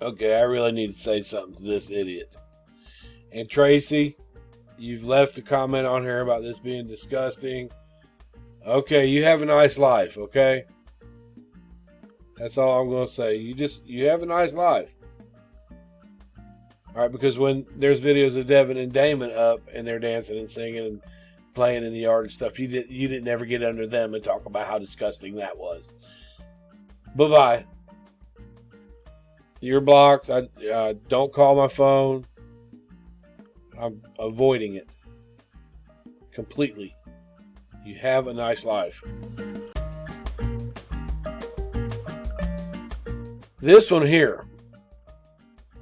Okay, I really need to say something to this idiot. And Tracy, you've left a comment on here about this being disgusting. Okay, you have a nice life, okay? That's all I'm going to say. You have a nice life. Alright, because when there's videos of Devin and Damon up and they're dancing and singing and playing in the yard and stuff, you didn't ever get under them and talk about how disgusting that was. Bye-bye. You're blocked. Don't call my phone. I'm avoiding it completely. You have a nice life. This one here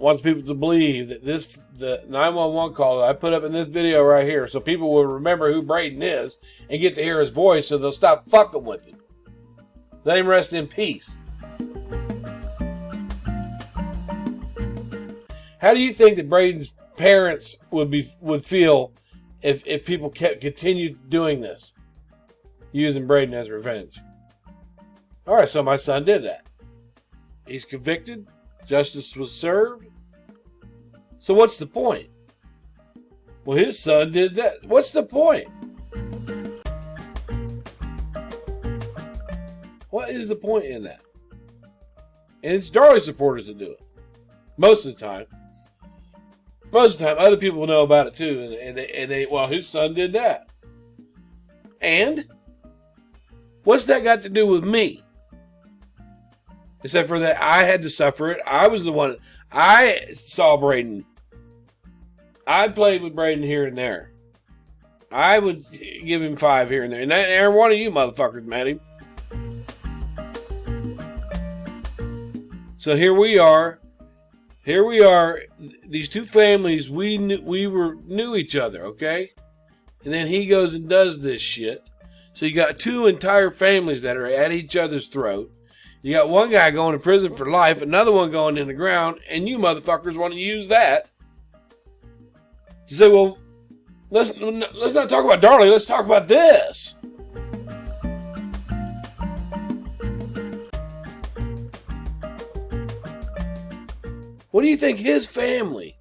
wants people to believe that the 911 call that I put up in this video right here, so people will remember who Braden is and get to hear his voice, so they'll stop fucking with him. Let him rest in peace. How do you think that Braden's parents would feel if people continued doing this, using Braden as revenge? All right, so my son did that. He's convicted. Justice was served. So what's the point? Well, his son did that. What's the point? What is the point in that? And it's Darlie supporters that do it. Most of the time. Most of the time, other people know about it too. And they well, his son did that. And? What's that got to do with me? Except for that I had to suffer it. I was the one. I saw Braden. I played with Braden here and there. I would give him 5 here and there. And every one of you motherfuckers met him. So here we are. Here we are. These two families, we knew each other, okay? And then he goes and does this shit. So you got 2 entire families that are at each other's throat. You got one guy going to prison for life, another one going in the ground, and you motherfuckers want to use that. You say, well, let's not talk about Darlie, let's talk about this. What do you think his family,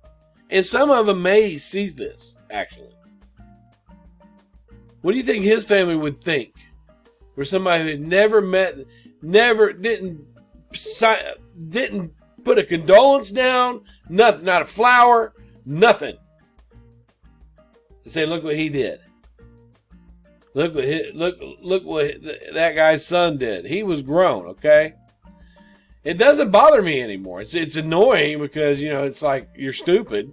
and some of them may see this, actually. What do you think his family would think? For somebody who had never met, didn't put a condolence down, nothing, not a flower, nothing. And say, look what he did. Look what that guy's son did. He was grown, okay? It doesn't bother me anymore. It's annoying because, you know, it's like you're stupid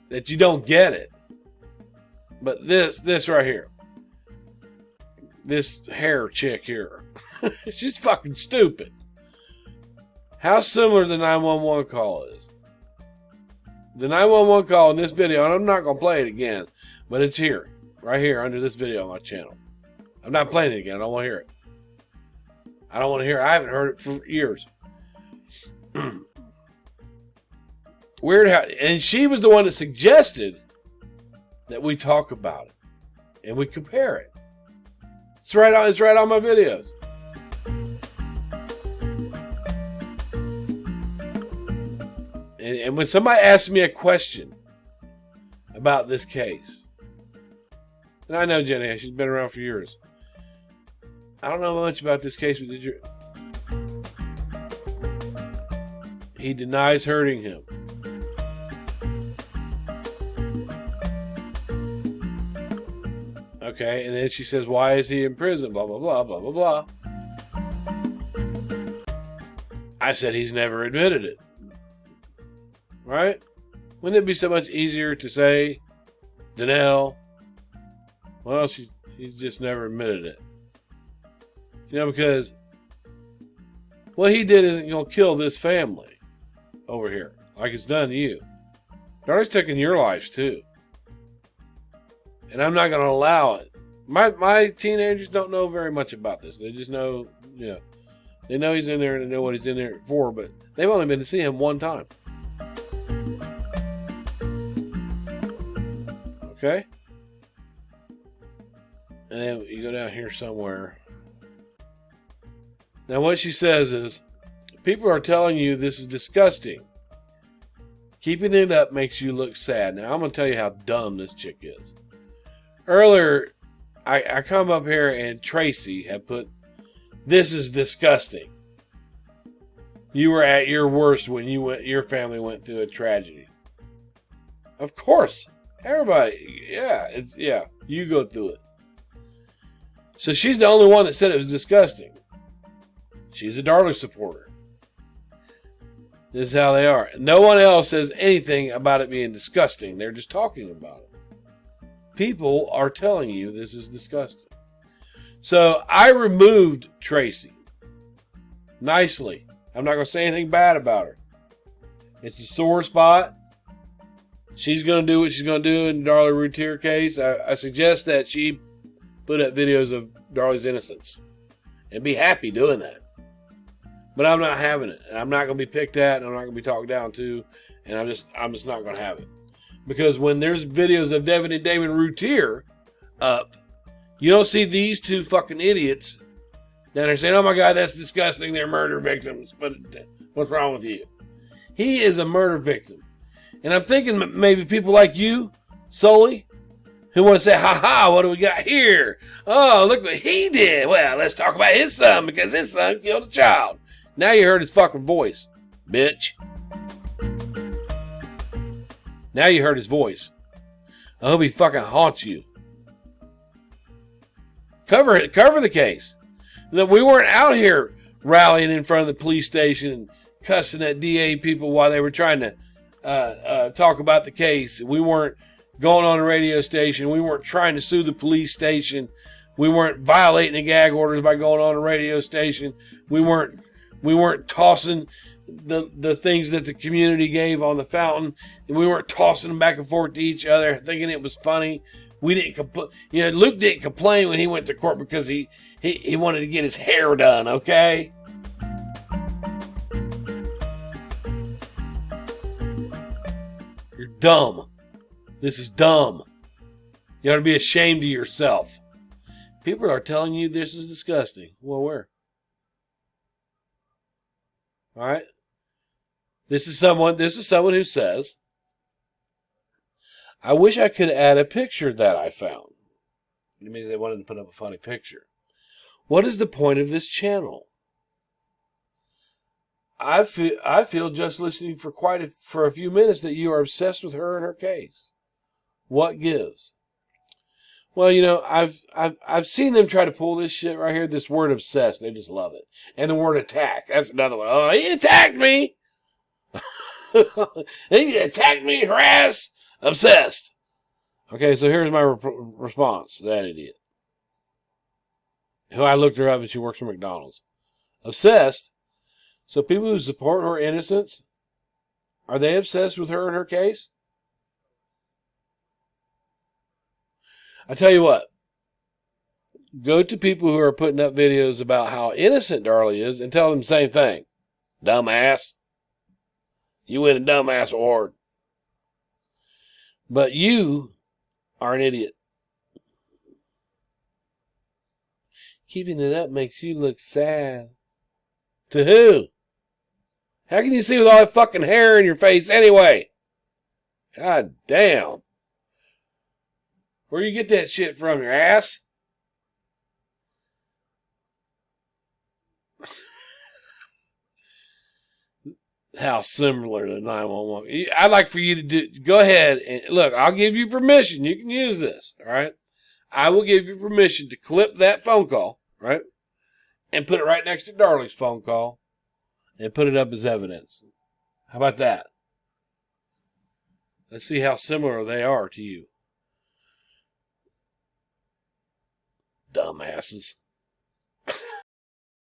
that you don't get it. But this right here. This hair chick here. She's fucking stupid. How similar the 911 call is. The 911 call in this video, and I'm not going to play it again, but it's here. Right here under this video on my channel. I'm not playing it again. I don't want to hear it. I don't want to hear it. I haven't heard it for years. Weird how... And she was the one that suggested that we talk about it. And we compare it. It's right on my videos. And when somebody asks me a question about this case, and I know Jenny, she's been around for years. I don't know much about this case, but did you? He denies hurting him. Okay, and then she says, why is he in prison? Blah, blah, blah, blah, blah, blah. I said he's never admitted it. Right? Wouldn't it be so much easier to say, Danelle, well, he's just never admitted it. You know, because what he did isn't going to kill this family over here, like it's done to you. Darlie's taking your lives too. And I'm not going to allow it. My teenagers don't know very much about this. They just know, you know, they know he's in there and they know what he's in there for, but they've only been to see him one time. Okay? And then you go down here somewhere. Now what she says is, People are telling you this is disgusting. Keeping it up makes you look sad. Now, I'm going to tell you how dumb this chick is. Earlier, I come up here and Tracy had put, this is disgusting. You were at your worst when your family went through a tragedy. Of course. Everybody. Yeah. You go through it. So she's the only one that said it was disgusting. She's a Darlie supporter. This is how they are. No one else says anything about it being disgusting. They're just talking about it. People are telling you this is disgusting. So I removed Tracy. Nicely. I'm not going to say anything bad about her. It's a sore spot. She's going to do what she's going to do in the Darlie Routier case. I suggest that she put up videos of Darlie's innocence. And be happy doing that. But I'm not having it. And I'm not going to be picked at. And I'm not going to be talked down to. And I'm just not going to have it. Because when there's videos of Devin and Damon Routier up, you don't see these two fucking idiots down there saying, oh my God, that's disgusting. They're murder victims. But what's wrong with you? He is a murder victim. And I'm thinking maybe people like you, Sully, who want to say, ha, what do we got here? Oh, look what he did. Well, let's talk about his son because his son killed a child. Now you heard his fucking voice, bitch. Now you heard his voice. I hope he fucking haunts you. Cover it. Cover the case. Look, we weren't out here rallying in front of the police station and cussing at DA people while they were trying to talk about the case. We weren't going on a radio station. We weren't trying to sue the police station. We weren't violating the gag orders by going on a radio station. We weren't tossing the things that the community gave on the fountain. We weren't tossing them back and forth to each other, thinking it was funny. We didn't complain. You know, Luke didn't complain when he went to court because he wanted to get his hair done. Okay. You're dumb. This is dumb. You ought to be ashamed of yourself. People are telling you this is disgusting. Well, where? All right. This is someone who says, I wish I could add a picture that I found. It means they wanted to put up a funny picture. What is the point of this channel? I feel just listening for a few minutes that you are obsessed with her and her case. What gives? Well, you know, I've seen them try to pull this shit right here. This word obsessed, they just love it. And the word attack, that's another one. Oh, he attacked me. He attacked me, harassed, obsessed. Okay, so here's my response to that idiot. Who I looked her up and she works for McDonald's. Obsessed? So people who support her innocence, are they obsessed with her and her case? I tell you what. Go to people who are putting up videos about how innocent Darlie is and tell them the same thing. Dumbass. You win a dumbass award. But you are an idiot. Keeping it up makes you look sad. To who? How can you see with all that fucking hair in your face anyway? God damn. Where you get that shit from, your ass? How similar to 911. I'd like for you to go ahead and look, I'll give you permission. You can use this, all right? I will give you permission to clip that phone call, right? And put it right next to Darlie's phone call and put it up as evidence. How about that? Let's see how similar they are to you. Dumbasses.